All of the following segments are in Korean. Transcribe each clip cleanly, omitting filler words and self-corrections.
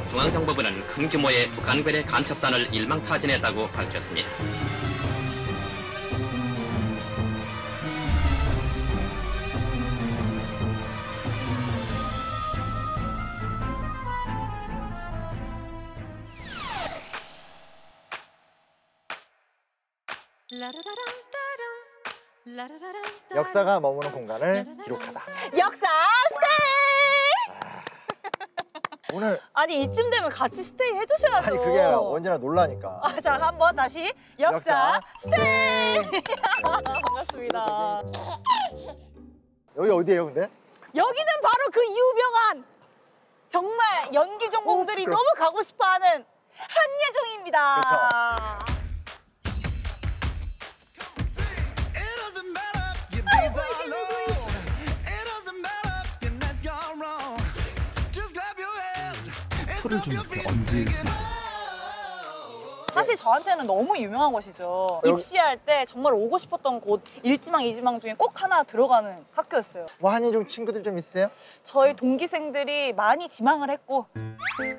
중앙정보부는 큰 규모의 북한 괴뢰 간첩단을 일망타진했다고 밝혔습니다. 역사가 머무는 공간을 기록하다. 역사 스테이! 오늘 아니 이쯤 되면 같이 스테이 해주셔야죠. 아니 그게 아니라 언제나 놀라니까. 아, 자 한번 다시 역사 스테이! 반갑습니다. 여기 어디예요 근데? 여기는 바로 그 유명한 정말 연기 전공들이 너무 가고 싶어하는 한예종입니다. 그렇죠. 표를 좀 언제 사실 저한테는 너무 유명한 곳이죠. 입시할 때 정말 오고 싶었던 곳 1지망, 2지망 중에 꼭 하나 들어가는 학교였어요. 뭐 한예종 친구들 좀 있으세요? 저희 동기생들이 많이 지망을 했고 네,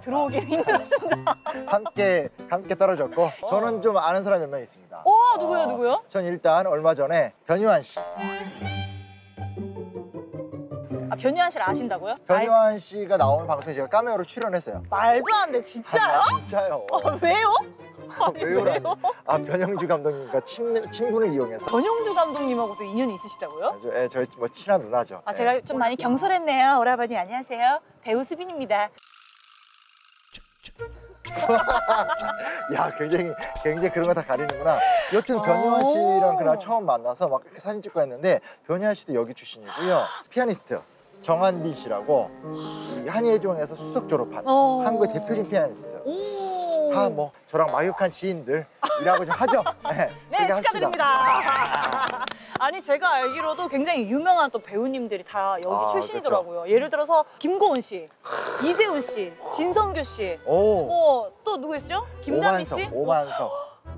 들어오긴 힘들었습니다. 함께 떨어졌고 저는 좀 아는 사람이 몇 명 있습니다. 오, 누구요? 전 일단 얼마 전에 변유한 씨. 아, 변유한 씨를 아신다고요? 변유한 씨가 나오는 방송에 제가 카메오로 출연했어요. 말도 안 돼, 진짜요? 진짜요. 왜요? 아니, 왜요라니. 아, 변영주 감독님과 친분을 이용해서. 변영주 감독님하고도 인연이 있으시다고요? 예, 저희 뭐 친한 누나죠. 아, 제가 좀 많이 경솔했네요. 오라버니 안녕하세요. 배우 수빈입니다. 야, 굉장히 그런 거 다 가리는구나. 여튼 변유한 씨랑 그날 처음 만나서 막 이렇게 사진 찍고 했는데 변유한 씨도 여기 출신이고요. 피아니스트 정한빈 씨라고 이 한예종에서 수석 졸업한 한국의 대표적인 피아니스트. 다 뭐 저랑 막역한 지인들이라고 좀 하죠. 네, 축하드립니다. 아니 제가 알기로도 굉장히 유명한 또 배우님들이 다 여기 출신이더라고요. 그렇죠. 예를 들어서 김고은 씨, 이재훈 씨, 진성규 씨, 또 누구 있죠? 김남희 씨,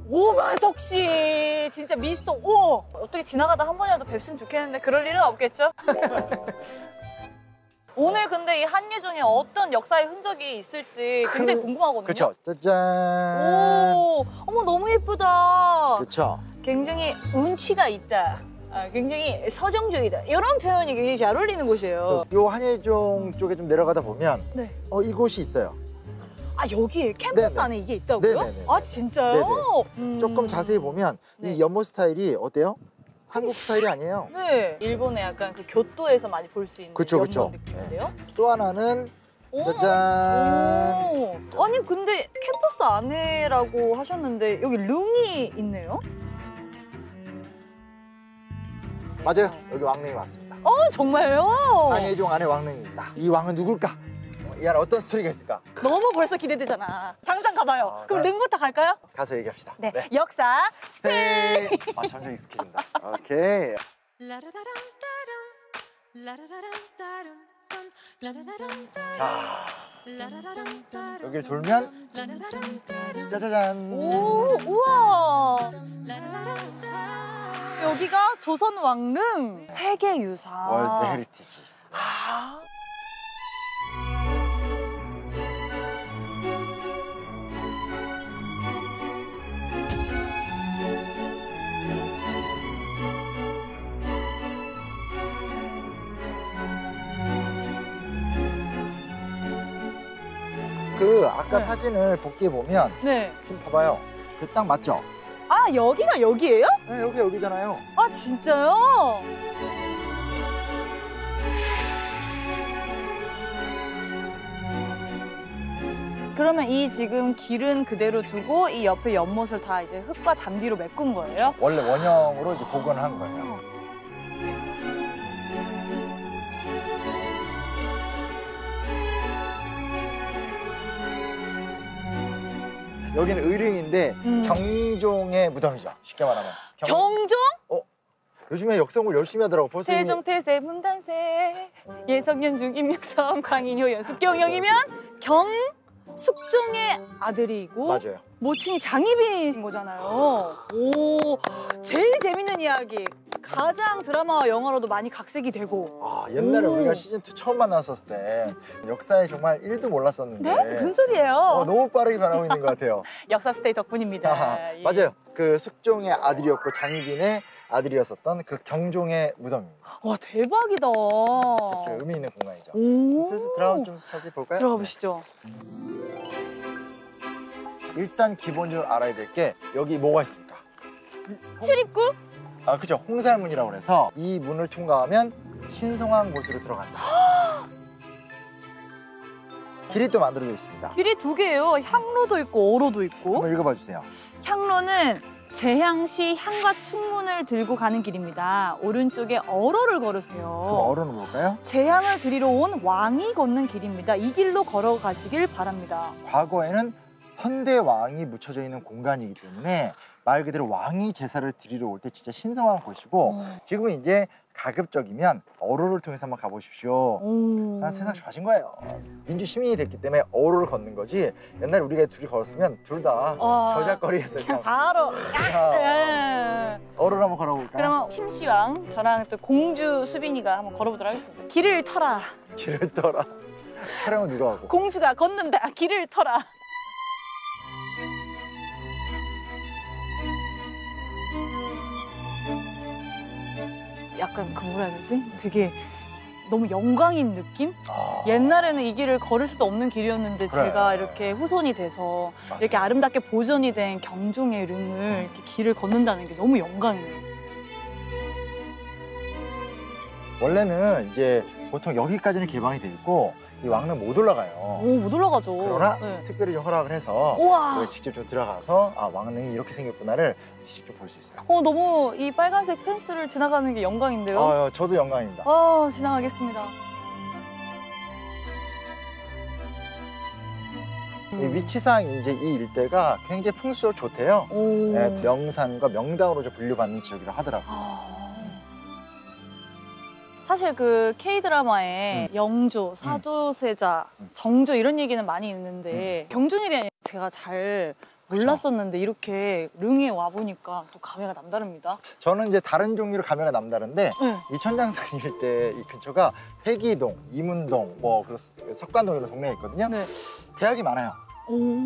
오만석 씨, 진짜 미스터 오! 어떻게 지나가다 한 번이라도 뵀으면 좋겠는데 그럴 일은 없겠죠? 오늘 근데 이 한예종에 어떤 역사의 흔적이 있을지 굉장히 궁금하거든요. 그렇죠. 짜잔. 오, 어머 너무 예쁘다. 그렇죠. 굉장히 운치가 있다. 굉장히 서정적이다. 이런 표현이 굉장히 잘 어울리는 곳이에요. 요 한예종 쪽에 좀 내려가다 보면 네. 이곳이 있어요. 아 여기 캠퍼스 네네. 안에 이게 있다고요? 네네네. 아 진짜요? 조금 자세히 보면 네. 이 연못 스타일이 어때요? 한국 스타일이 아니에요. 네. 일본의 약간 그 교토에서 많이 볼 수 있는 그쵸. 연못 느낌인데요. 네. 또 하나는 짜잔. 아니 근데 캠퍼스 안에라고 하셨는데 여기 릉이 있네요? 맞아요. 여기 왕릉이 맞습니다. 정말요? 한예종 안에 왕릉이 있다. 이 왕은 누굴까? 이 안에 어떤 스토리가 있을까? 너무 벌써 기대되잖아. 당장 가봐요. 그럼 릉부터 갈까요? 가서 얘기합시다. 네. 역사 스테이. 점점 익숙해진다. 오케이. 자, 여기를 돌면 짜자잔. 오, 우와. 여기가 조선 왕릉 세계유산. 월드 헤리티지. 아까 사진을 복기해 보면 네. 지금 봐봐요. 그 딱 맞죠? 아 여기가 여기예요? 네, 여기잖아요. 아 진짜요? 그러면 이 지금 길은 그대로 두고 이 옆에 연못을 다 이제 흙과 잔디로 메꾼 거예요? 그렇죠. 원래 원형으로 이제 복원을 한 거예요. 여기는 의릉인데 경종의 무덤이죠. 쉽게 말하면. 경종? 요즘에 역성을 열심히 하더라고. 벌써 세종 태세 문단세 예성연중 임육섬 광인효연 숙경영이면 숙종의 아들이고 맞아요. 모친이 장희빈인 거잖아요. 오, 제일 재밌는 이야기. 가장 드라마와 영화로도 많이 각색이 되고. 옛날에 오. 우리가 시즌2 처음 만났었을 때 역사에 정말 1도 몰랐었는데 네? 무슨 소리예요? 너무 빠르게 변하고 있는 것 같아요. 역사 스테이 덕분입니다. 예. 맞아요. 그 숙종의 아들이었고 장희빈의 아들이었었던 그 경종의 무덤입니다. 와, 대박이다. 좀 의미 있는 공간이죠. 오. 슬슬 들어가서 좀 자세히 볼까요? 들어가 보시죠. 일단 기본적으로 알아야 될 게 여기 뭐가 있습니까? 출입구? 그죠. 홍살문이라고 해서 이 문을 통과하면 신성한 곳으로 들어간다. 길이 또 만들어져 있습니다. 길이 두 개예요. 향로도 있고 어로도 있고. 한번 읽어봐 주세요. 향로는 제향시 향과 충문을 들고 가는 길입니다. 오른쪽에 어로를 걸으세요. 그럼 어로는 뭘까요? 제향을 드리러 온 왕이 걷는 길입니다. 이 길로 걸어가시길 바랍니다. 과거에는 선대왕이 묻혀져 있는 공간이기 때문에 말 그대로 왕이 제사를 드리러 올 때 진짜 신성한 곳이고 지금은 이제 가급적이면 어로를 통해서 한번 가보십시오. 난 세상 좋아진 거예요. 민주 시민이 됐기 때문에 어로를 걷는 거지 옛날에 우리가 둘이 걸었으면 둘 다 저작거리에서 그냥 바로 어로를 한번 걸어볼까요? 그러면 심시왕 저랑 또 공주 수빈이가 한번 걸어보도록 하겠습니다. 길을 터라. 길을 떠라. 촬영은 누가 하고? 공주가 걷는다. 길을 터라. 약간 그 뭐라 해야 되지? 되게 너무 영광인 느낌? 옛날에는 이 길을 걸을 수도 없는 길이었는데 그래. 제가 이렇게 후손이 돼서 맞아요. 이렇게 아름답게 보존이 된 경종의 릉을 이렇게 길을 걷는다는 게 너무 영광이에요. 원래는 이제 보통 여기까지는 개방이 돼 있고 이 왕릉 못 올라가요. 오, 못 올라가죠. 그러나 네. 특별히 좀 허락을 해서 우와. 여기 직접 좀 들어가서 왕릉이 이렇게 생겼구나를 직접 좀 볼 수 있어요. 너무 이 빨간색 펜스를 지나가는 게 영광인데요. 저도 영광입니다. 지나가겠습니다. 이 위치상 이제 이 일대가 굉장히 풍수가 좋대요. 오. 네, 명산과 명당으로 좀 분류받는 지역이라 하더라고요. 사실 그 K-드라마에 영조, 사도세자, 정조 이런 얘기는 많이 있는데 경종에 대한 제가 잘 몰랐었는데 이렇게 릉에 와보니까 또 감회가 남다릅니다. 저는 이제 다른 종류로 감회가 남다른데 이 천장산 일대 이 근처가 회기동, 이문동, 그리고 석관동 이런 동네가 있거든요. 네. 대학이 많아요.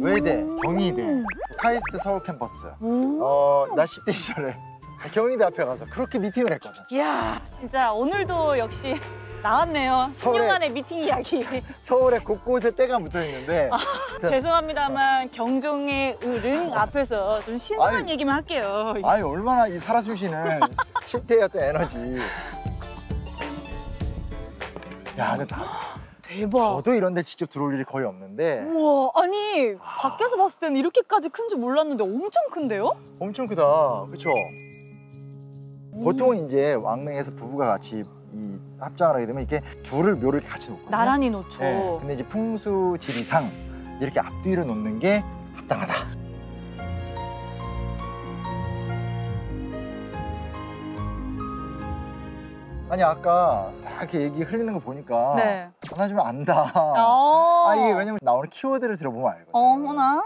외대, 경희대, 카이스트 서울 캠퍼스. 나 10대 시절에 경희대 앞에 가서 그렇게 미팅을 했거든. 이야, 진짜 오늘도 역시 나왔네요. 16 만의 미팅 이야기. 서울에 곳곳에 때가 묻어 있는데 죄송합니다만 경종의 릉 앞에서 좀 신선한 얘기만 할게요. 얼마나 이 살아 숨쉬는 10대의 어떤 에너지. 야, 근데 대박. 저도 이런 데 직접 들어올 일이 거의 없는데 우와, 아니 밖에서 봤을 때는 이렇게까지 큰 줄 몰랐는데 엄청 큰데요? 엄청 크다. 그렇죠? 보통은 이제 왕릉에서 부부가 같이 이 합장을 하게 되면 이렇게 둘을 묘를 이렇게 같이 놓거든요. 나란히 놓죠. 네, 근데 이제 풍수 지리상 이렇게 앞뒤를 놓는 게 합당하다. 아니 아까 싹 이렇게 얘기 흘리는 거 보니까 네. 전화주면 안다. 이게 왜냐면 나오는 키워드를 들어보면 알거든. 어머나.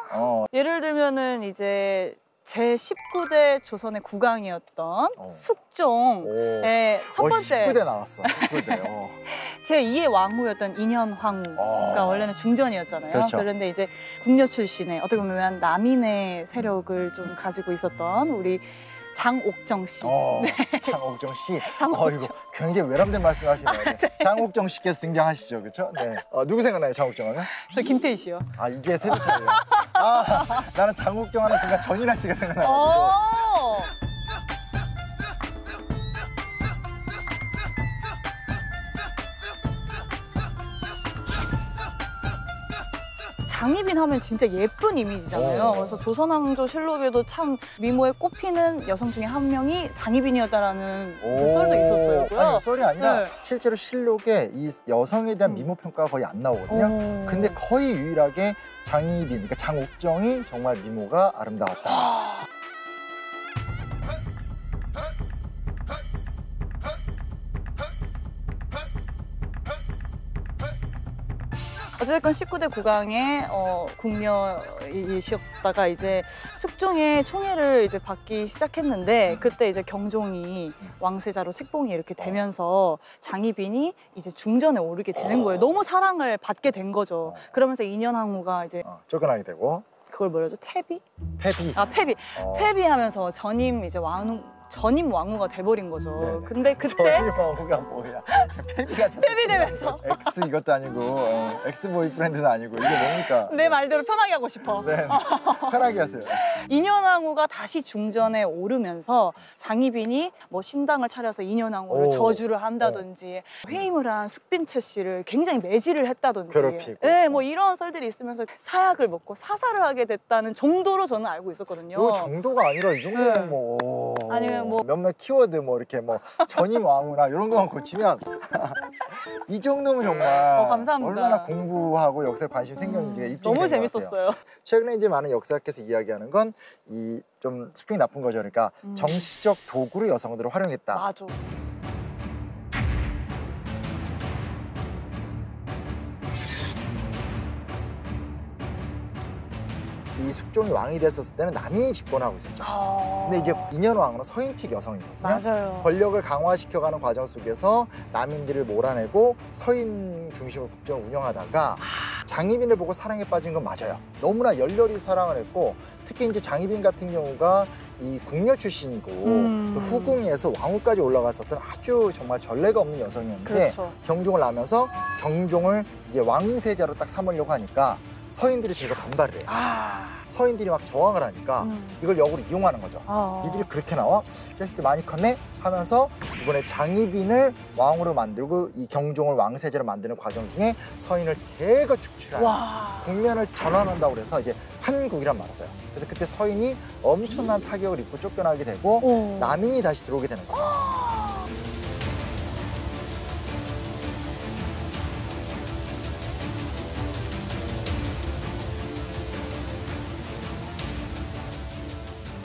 예를 들면은 이제 제19대 조선의 국왕이었던 숙종의 첫 번째 19대 나왔어. 19대. 제2의 왕후였던 인현황후가 원래는 중전이었잖아요. 그렇죠. 그런데 이제 궁녀 출신의 어떻게 보면 남인의 세력을 좀 가지고 있었던 우리 장옥정 씨. 장옥정 씨. 장옥정. 이거 굉장히 외람된 말씀하시네요. 장옥정 씨께서 등장하시죠, 그렇죠? 네. 누구 생각나요, 장옥정 하면? 저 김태희 씨요. 이게 세대 차이예요. 나는 장옥정 하는 순간 전인아 씨가 생각나가지고. 장희빈 하면 진짜 예쁜 이미지잖아요. 그래서 조선왕조실록에도 참 미모에 꼽히는 여성 중에 한 명이 장희빈이었다라는 그 썰도 있었어요. 아니, 썰이 아니라 네. 실제로 실록에 이 여성에 대한 미모 평가가 거의 안 나오거든요. 근데 거의 유일하게 장희빈, 그러니까 장옥정이 정말 미모가 아름다웠다. 어쨌든 19대 국왕의 궁녀이셨다가 이제 숙종의 총애를 이제 받기 시작했는데 그때 이제 경종이 왕세자로 책봉이 이렇게 되면서 장희빈이 이제 중전에 오르게 되는 거예요. 너무 사랑을 받게 된 거죠. 그러면서 인현왕후가 이제 쫓겨나게 되고. 그걸 뭐라죠? 태비? 패비. 아, 패비. 패비하면서 전임 왕후가 돼버린 거죠. 네네. 근데 그때 전임 왕후가 뭐야? 패비가 됐어. 패비 되면서 엑스 이것도 아니고 엑스 보이프렌드도 아니고 이게 뭡니까? 내 말대로 편하게 하고 싶어. 네, 편하게 하세요. 인현왕후가 다시 중전에 오르면서 장희빈이 뭐 신당을 차려서 인현왕후를 저주를 한다든지 회임을 한 숙빈채 씨를 굉장히 매질을 했다든지 괴롭히고. 네, 뭐 이런 썰들이 있으면서 사약을 먹고 사살을 하게 됐다는 정도로 저는 알고 있었거든요. 그 정도가 아니라 이 정도면 네. 뭐 아니면 뭐 몇몇 키워드 뭐 이렇게 뭐 전임 왕후나 이런 거만 고치면 이 정도면 정말 감사합니다. 얼마나 공부하고 역사에 관심 생겼는지가 입증이 너무 된 것 같아요. 재밌었어요. 최근에 이제 많은 역사학께서 이야기하는 건 이 좀 숙종이 나쁜 거죠. 그러니까 정치적 도구로 여성들을 활용했다. 맞아. 이 숙종이 왕이 됐었을 때는 남인이 집권하고 있었죠. 근데 이제 인현왕후는 서인 측 여성이거든요. 맞아요. 권력을 강화시켜가는 과정 속에서 남인들을 몰아내고 서인 중심으로 국정을 운영하다가 장희빈을 보고 사랑에 빠진 건 맞아요. 너무나 열렬히 사랑을 했고 특히 이제 장희빈 같은 경우가 이 궁녀 출신이고 또 후궁에서 왕후까지 올라갔었던 아주 정말 전례가 없는 여성이었는데 그렇죠. 경종을 나면서 경종을 이제 왕세자로 딱 삼으려고 하니까 서인들이 되게 반발을 해요. 서인들이 막 저항을 하니까 이걸 역으로 이용하는 거죠. 니들이 그렇게 나와? 자식들 많이 컸네? 하면서 이번에 장희빈을 왕으로 만들고 이 경종을 왕세자로 만드는 과정 중에 서인을 대거 축출하는 국면을 전환한다고 그래서 이제 환국이란 말을 써요. 그래서 그때 서인이 엄청난 타격을 입고 쫓겨나게 되고 남인이 다시 들어오게 되는 거죠.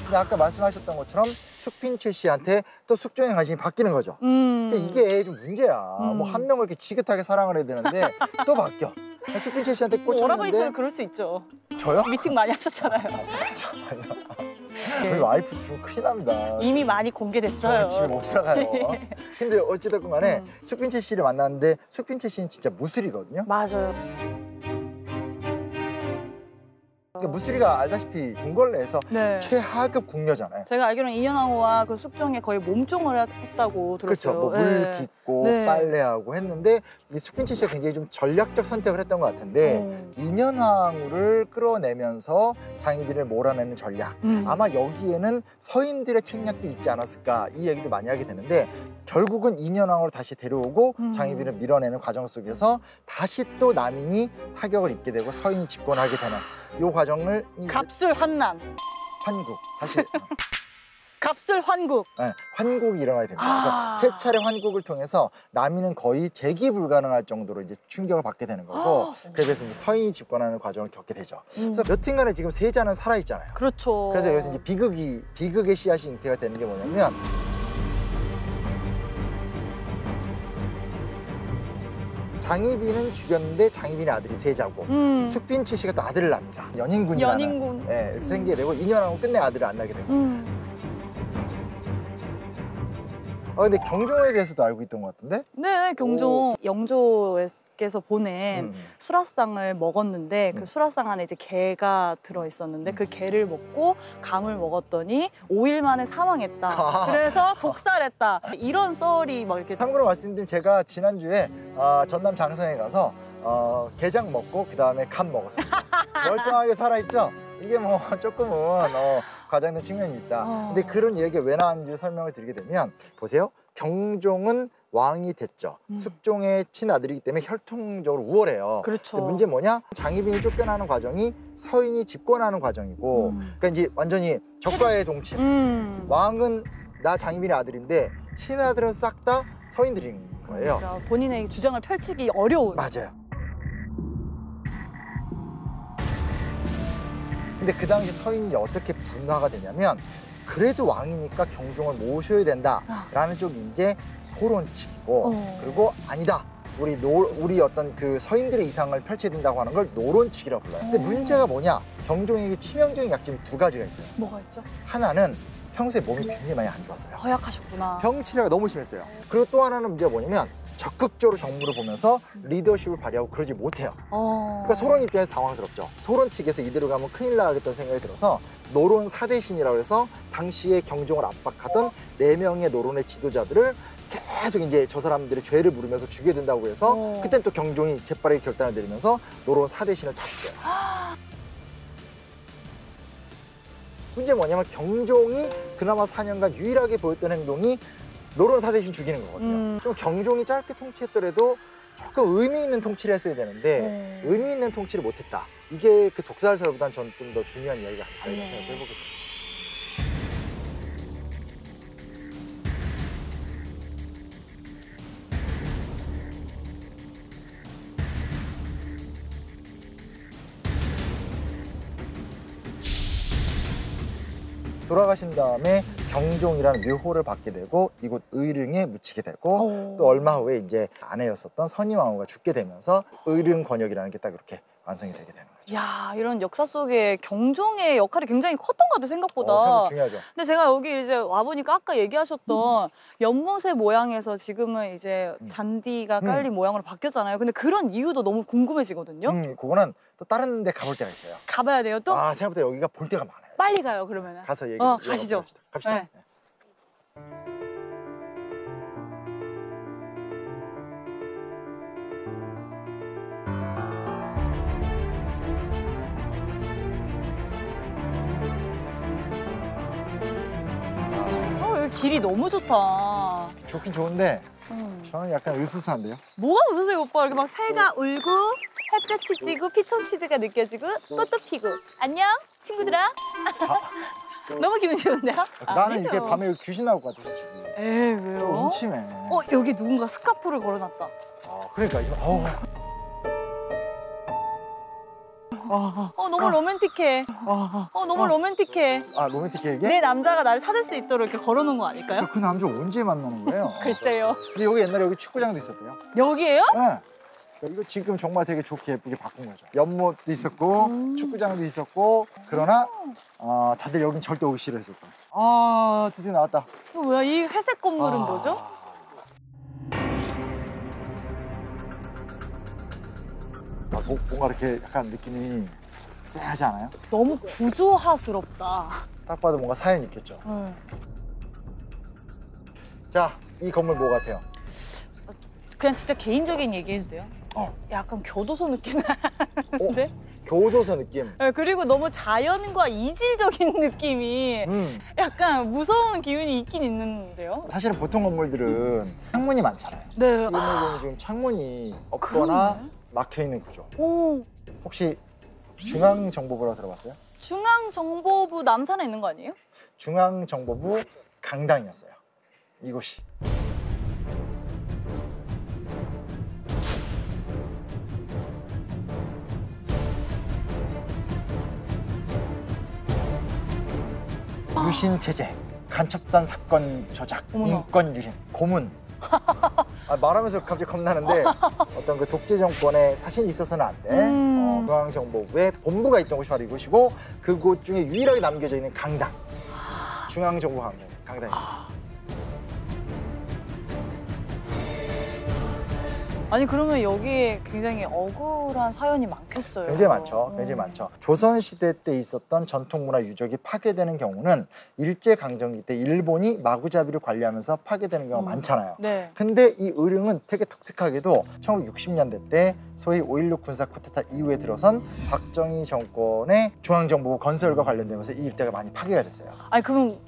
근데 아까 말씀하셨던 것처럼 숙빈채 씨한테 또 숙종의 관심이 바뀌는 거죠. 근데 이게 좀 문제야. 뭐 한 명을 이렇게 지긋하게 사랑을 해야 되는데 또 바뀌어. 숙빈채 씨한테 꽂혔는데 오라버니처럼 그럴 수 있죠. 저요? 미팅 많이 하셨잖아요. 저희 와이프 들으면 큰일 납니다. 이미 많이 공개됐어요. 저희 집에 못 들어가요. 근데 어찌됐건 간에 숙빈채 씨를 만났는데 숙빈채 씨는 진짜 무술이거든요. 맞아요. 그러니까 무술이가 알다시피 궁궐내에서 네. 최하급 궁녀잖아요. 제가 알기로는 인현왕후와 그 숙종에 거의 몸종을 했다고 들었어요. 그렇죠. 뭐 물 깃고 네. 빨래하고 했는데 이 숙빈채 씨가 굉장히 좀 전략적 선택을 했던 것 같은데 인현왕후를 끌어내면서 장희빈을 몰아내는 전략. 아마 여기에는 서인들의 책략도 있지 않았을까 이 얘기도 많이 하게 되는데 결국은 인현왕후를 다시 데려오고 장희빈을 밀어내는 과정 속에서 다시 또 남인이 타격을 입게 되고 서인이 집권하게 되는 이 과정을 갑술 환난. 환국 다시 갑술 환국. 네, 환국이 일어나게 됩니다. 그래서 세 차례 환국을 통해서 남인은 거의 재기 불가능할 정도로 이제 충격을 받게 되는 거고 그래서 이제 서인이 집권하는 과정을 겪게 되죠. 그래서 여튼간에 지금 세자는 살아 있잖아요. 그렇죠. 그래서 여기서 이제 비극의 씨앗이 잉태가 되는 게 뭐냐면 장희빈은 죽였는데 장희빈의 아들이 세자고 숙빈채 씨가 또 아들을 낳습니다. 연인군이라는 연인군. 예, 이렇게 생기게 되고 인현왕후 끝내 아들을 안 낳게 되고 근데 경종에 대해서도 알고 있던 것 같은데? 네, 경종 영조께서 보낸 수라상을 먹었는데 그 수라상 안에 이제 게가 들어 있었는데 그 게를 먹고 감을 먹었더니 5일 만에 사망했다. 그래서 독살했다. 이런 썰이 막 이렇게 참고로 말씀드리면 제가 지난주에 전남 장성에 가서 게장 먹고 그 다음에 감 먹었습니다. 멀쩡하게 살아있죠? 이게 뭐 조금은 과장된 측면이 있다. 근데 그런 얘기가 왜 나왔는지 설명을 드리게 되면 보세요. 경종은 왕이 됐죠. 숙종의 친아들이기 때문에 혈통적으로 우월해요. 그렇죠. 근데 문제 뭐냐? 장희빈이 쫓겨나는 과정이 서인이 집권하는 과정이고, 그러니까 이제 완전히 적과의 동침. 왕은 나 장희빈의 아들인데 신하들은 싹 다 서인들인 거예요. 그러니까 본인의 주장을 펼치기 어려운. 맞아요. 근데 그 당시 서인이 어떻게 분화가 되냐면 그래도 왕이니까 경종을 모셔야 된다라는 쪽이 이제 소론칙이고 그리고 아니다. 우리 어떤 그 서인들의 이상을 펼쳐야 된다고 하는 걸 노론칙이라고 불러요. 근데 문제가 뭐냐? 경종에게 치명적인 약점이 두 가지가 있어요. 뭐가 있죠? 하나는 평소에 몸이 굉장히 많이 안 좋았어요. 허약하셨구나. 병치레가 너무 심했어요. 그리고 또 하나는 문제가 뭐냐면 적극적으로 정무를 보면서 리더십을 발휘하고 그러지 못해요. 그러니까 소론 입장에서 당황스럽죠. 소론 측에서 이대로 가면 큰일 나겠다는 생각이 들어서 노론 사대신이라고 해서 당시에 경종을 압박하던 4명의 노론의 지도자들을 계속 이제 저 사람들의 죄를 물으면서 죽여야 된다고 해서 그땐 또 경종이 재빠르게 결단을 내리면서 노론 사대신을 다 죽여요. 문제 뭐냐면 경종이 그나마 4년간 유일하게 보였던 행동이 노론 사대신 죽이는 거거든요. 좀 경종이 짧게 통치했더라도 조금 의미 있는 통치를 했어야 되는데 의미 있는 통치를 못했다. 이게 그 독살설보다는 전 좀 더 중요한 이야기가 아닐까 생각해보게 됩니다. 돌아가신 다음에 경종이라는 묘호를 받게 되고 이곳 의릉에 묻히게 되고 또 얼마 후에 이제 아내였었던 선임왕후가 죽게 되면서 의릉 권역이라는 게 딱 이렇게 완성이 되게 되는 거죠. 야, 이런 역사 속에 경종의 역할이 굉장히 컸던 것 같아요, 생각보다. 생각 중요하죠. 근데 제가 여기 이제 와보니까 아까 얘기하셨던 연못의 모양에서 지금은 이제 잔디가 깔린 모양으로 바뀌었잖아요. 근데 그런 이유도 너무 궁금해지거든요. 그거는 또 다른 데 가볼 때가 있어요. 가봐야 돼요, 또? 아, 생각보다 여기가 볼 데가 많아요. 빨리 가요, 그러면은. 가서 얘기 가시죠. 갑시다. 네. 여기 길이 너무 좋다. 좋긴 좋은데 저는 약간 으스스한데요. 뭐가 웃으세요, 오빠? 이렇게 막 새가 울고 햇볕이 찌고 피톤치드가 느껴지고 꽃도 피고. 안녕, 친구들아. 너무 기분 좋은데요? 나는 아니죠. 이게 밤에 귀신 나올 것 같아, 지금. 에이, 왜요? 음침해. 여기 누군가 스카프를 걸어놨다. 그러니까 이거. 너무 로맨틱해. 너무 로맨틱해. 아, 로맨틱해 이게? 내 남자가 나를 찾을 수 있도록 이렇게 걸어놓은 거 아닐까요? 그 남자 언제 만나는 거예요? 글쎄요. 근데 여기 옛날에 여기 축구장도 있었대요. 여기에요? 네. 이거 지금 정말 되게 좋게 예쁘게 바꾼 거죠. 연못도 있었고 축구장도 있었고 그러나 다들 여긴 절대 오기 싫어했었다. 드디어 나왔다. 이거 뭐야? 이 회색 건물은 뭐죠? 뭔가 이렇게 약간 느낌이 쎄하지 않아요? 너무 구조화스럽다. 딱 봐도 뭔가 사연이 있겠죠. 자, 이 건물 뭐 같아요? 그냥 진짜 개인적인 얘기해도 돼요? 약간 교도소 느낌 나는데? 교도소 느낌. 네, 그리고 너무 자연과 이질적인 느낌이 약간 무서운 기운이 있긴 있는데요? 사실은 보통 건물들은 창문이 많잖아요. 네. 이 건물은 지금 창문이 없거나 막혀있는 구조. 혹시 중앙정보부라고 들어봤어요? 중앙정보부 남산에 있는 거 아니에요? 중앙정보부 강당이었어요. 이곳이. 유신 체제, 간첩단 사건 조작, 인권 유린, 고문. 말하면서 갑자기 겁나는데 어떤 그 독재 정권에 다시는 있어서는 안 돼. 중앙정보부에 본부가 있던 곳이 바로 이곳이고 그곳 중에 유일하게 남겨져 있는 강당. 중앙정보 강당입니다. 아니 그러면 여기에 굉장히 억울한 사연이 많겠어요. 굉장히 많죠. 굉장히 많죠. 조선시대 때 있었던 전통문화 유적이 파괴되는 경우는 일제강점기 때 일본이 마구잡이를 관리하면서 파괴되는 경우가 많잖아요. 네. 근데 이 의릉은 되게 독특하게도 1960년대 때 소위 5.16 군사 쿠데타 이후에 들어선 박정희 정권의 중앙정보부 건설과 관련되면서 이 일대가 많이 파괴가 됐어요. 아니 그럼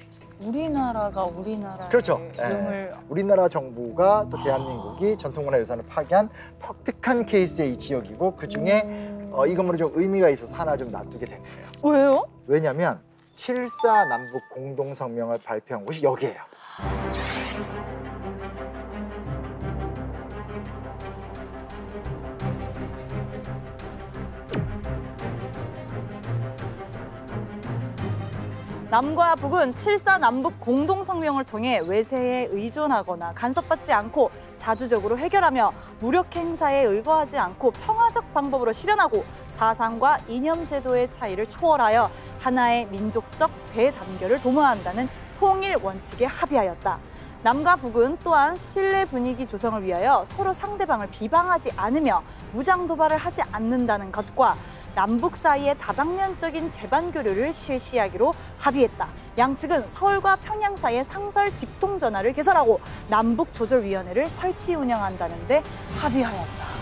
우리나라의 그렇죠. 이름을 우리나라 정부가 또 대한민국이 전통문화유산을 파기한 독특한 케이스의 이 지역이고 그중에 이 건물이 좀 의미가 있어서 하나 좀 놔두게 된 거예요. 왜요? 왜냐면 7.4 남북 공동성명을 발표한 곳이 여기예요. 남과 북은 7.4 남북 공동성명을 통해 외세에 의존하거나 간섭받지 않고 자주적으로 해결하며 무력 행사에 의거하지 않고 평화적 방법으로 실현하고 사상과 이념 제도의 차이를 초월하여 하나의 민족적 대단결을 도모한다는 통일 원칙에 합의하였다. 남과 북은 또한 신뢰 분위기 조성을 위하여 서로 상대방을 비방하지 않으며 무장 도발을 하지 않는다는 것과 남북 사이의 다방면적인 재반 교류를 실시하기로 합의했다. 양측은 서울과 평양 사이에 상설 직통 전화를 개설하고 남북 조절위원회를 설치 운영한다는 데 합의하였다.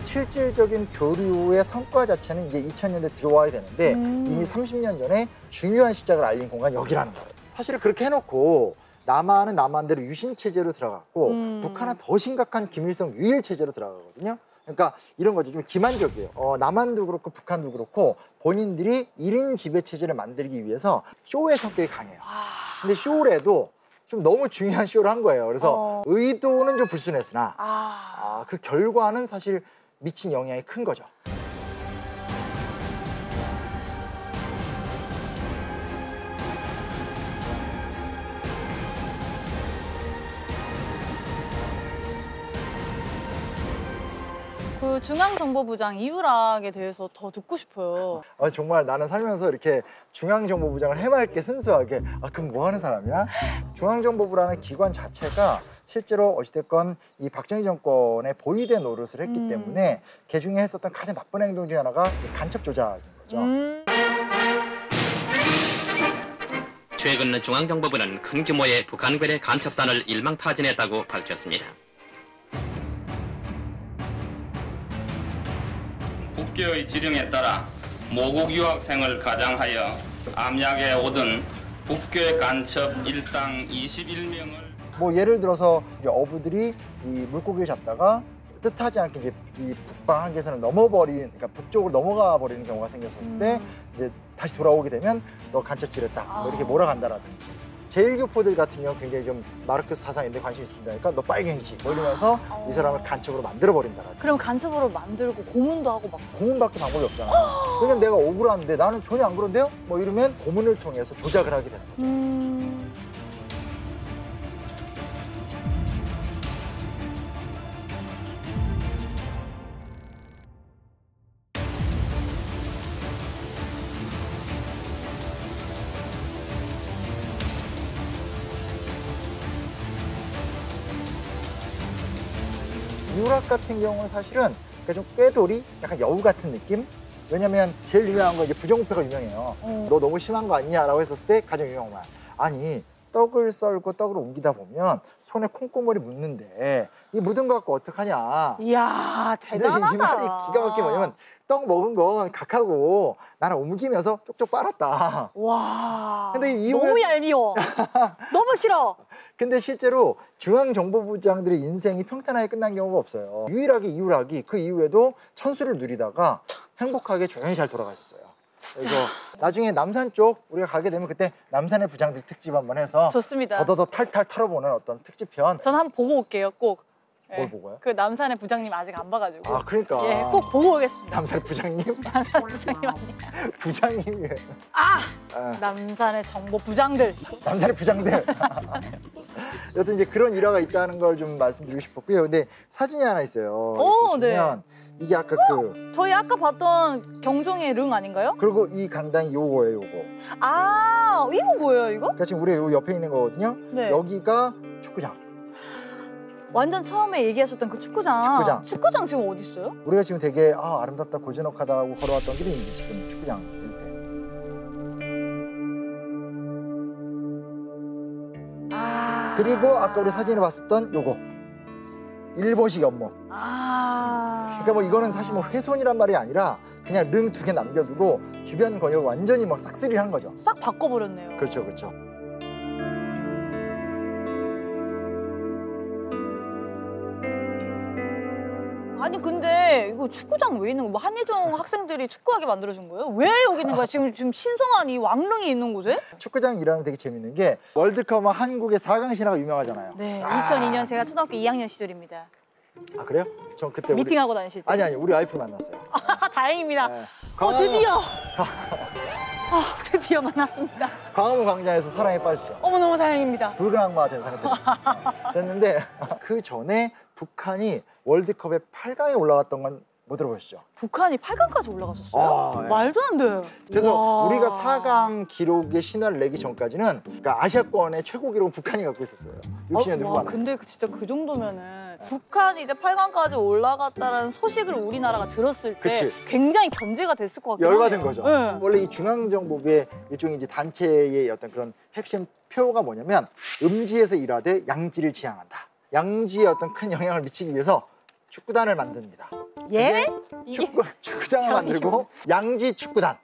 실질적인 교류의 성과 자체는 이제 2000년대 들어와야 되는데 이미 30년 전에 중요한 시작을 알린 공간이 여기라는 거예요. 사실 그렇게 해놓고 남한은 남한대로 유신 체제로 들어갔고 북한은 더 심각한 김일성 유일 체제로 들어가거든요. 그러니까 이런 거죠. 좀 기만적이에요. 남한도 그렇고 북한도 그렇고 본인들이 1인 지배 체제를 만들기 위해서 쇼의 성격이 강해요. 근데 쇼를 해도 좀 너무 중요한 쇼를 한 거예요. 그래서 의도는 좀 불순했으나 그 결과는 사실 미친 영향이 큰 거죠. 그 중앙정보부장 이유락에 대해서 더 듣고 싶어요. 정말 나는 살면서 이렇게 중앙정보부장을 해맑게 순수하게 그럼 뭐 하는 사람이야? 중앙정보부라는 기관 자체가 실제로 어찌됐건 이 박정희 정권의 보위대 노릇을 했기 때문에 개중에 했었던 가장 나쁜 행동 중에 하나가 간첩 조작인 거죠. 최근 중앙정보부는 큰 규모의 북한군의 간첩단을 일망타진했다고 밝혔습니다. 국교의 지령에 따라 모국 유학생을 가장하여 암약에 오던 북교의 간첩 일당 21명을 뭐 예를 들어서 이제 어부들이 이 물고기를 잡다가 뜻하지 않게 이제 이 북방 한계선을 넘어버린, 그러니까 북쪽으로 넘어가 버리는 경우가 생겼었을 때 이제 다시 돌아오게 되면 너 간첩질했다 뭐 이렇게 몰아간다라든지. 제1교포들 같은 경우 굉장히 좀 마르크스 사상인데 관심 있습니다. 그러니까 너 빨갱이지 뭐 이러면서 이 사람을 간첩으로 만들어버린다라든지. 그럼 간첩으로 만들고 고문도 하고 막. 고문밖에 방법이 없잖아. 왜냐면 내가 억울한데 나는 전혀 안 그런데요? 뭐 이러면 고문을 통해서 조작을 하게 되는 거죠. 유락 같은 경우는 사실은 좀 꾀돌이, 약간 여우 같은 느낌? 왜냐면 제일 유명한 건 이제 부정부패가 유명해요. 너 너무 심한 거 아니냐라고 했었을 때 가장 유명한 말. 아니 떡을 썰고 떡을 옮기다 보면 손에 콩고물이 묻는데 이 묻은 거 갖고 어떡하냐. 이야 근데 대단하다. 이 말이 기가 막히게 뭐냐면 떡 먹은 건 각하고 나는 옮기면서 쪽쪽 빨았다. 와. 근데 너무 얄미워. 너무 싫어. 근데 실제로 중앙정보부장들의 인생이 평탄하게 끝난 경우가 없어요. 유일하게 이유락이 그 이후에도 천수를 누리다가 행복하게 조용히 잘 돌아가셨어요. 그래서 나중에 남산 쪽 우리가 가게 되면 그때 남산의 부장들 특집 한번 해서 좋습니다. 더더더 탈탈 털어보는 어떤 특집편. 전 한번 보고 올게요, 꼭. 뭘 보고요? 그 남산의 부장님 아직 안 봐가지고. 그러니까. 예, 꼭 보고 오겠습니다. 남산 부장님? 남산 부장님 아니에요. 부장님이. 남산의 정보 부장들. 남산의 부장들. 여튼 이제 그런 일화가 있다는 걸 좀 말씀드리고 싶었고요. 근데 사진이 하나 있어요. 보시면 이게 아까 저희 아까 봤던 경종의 릉 아닌가요? 그리고 이 강당이 요거예요, 요거. 이거 뭐예요, 이거? 그러니까 지금 우리가 요 옆에 있는 거거든요. 네. 여기가 축구장. 완전 처음에 얘기하셨던 그 축구장. 축구장 지금 어디 있어요? 우리가 지금 되게 아름답다 고즈넉하다 하고 걸어왔던 길이 이제 지금 축구장 일대. 그리고 아까 우리 사진을 봤었던 요거 일본식 연못. 그러니까 뭐 이거는 사실 뭐 훼손이란 말이 아니라 그냥 릉 2개 남겨두고 주변 권역을 완전히 막 싹쓸이를 한 거죠. 싹 바꿔버렸네요. 그렇죠, 그렇죠. 아니 근데 이거 축구장 왜 있는 거야? 뭐 한예종 학생들이 축구하게 만들어준 거예요? 왜 여기 있는 거야? 지금 신성한 이 왕릉이 있는 곳에? 축구장 일하면 되게 재밌는 게 월드컵은 한국의 4강 신화가 유명하잖아요. 네, 2002년 제가 초등학교 2학년 시절입니다. 아 그래요? 전 그때 미팅하고 다니실 때. 아니 우리 와이프 만났어요. 다행입니다. 네. 드디어. 드디어 만났습니다. 광화문 광장에서 사랑에 빠지죠. 너무 다행입니다. 붉은 악마가 된 상태가 됐어요. 됐는데 그 전에 북한이 월드컵에 8강에 올라갔던 건 못 들어보셨죠? 북한이 8강까지 올라갔었어요? 네. 말도 안 돼. 그래서 와. 우리가 4강 기록의 신화를 내기 전까지는 그러니까 아시아권의 최고 기록은 북한이 갖고 있었어요. 60년대 와, 후반에. 근데 진짜 그 정도면은 북한이 이제 8강까지 올라갔다는 소식을 우리나라가 들었을 때 그치. 굉장히 견제가 됐을 것 같아요. 열받은 거죠. 네. 원래 이 중앙정보부의 일종의 이제 단체의 어떤 그런 핵심 표가 뭐냐면 음지에서 일하되 양지를 지향한다. 양지에 어떤 큰 영향을 미치기 위해서 축구단을 만듭니다. 예? 축구장을 만들고 양지 축구단.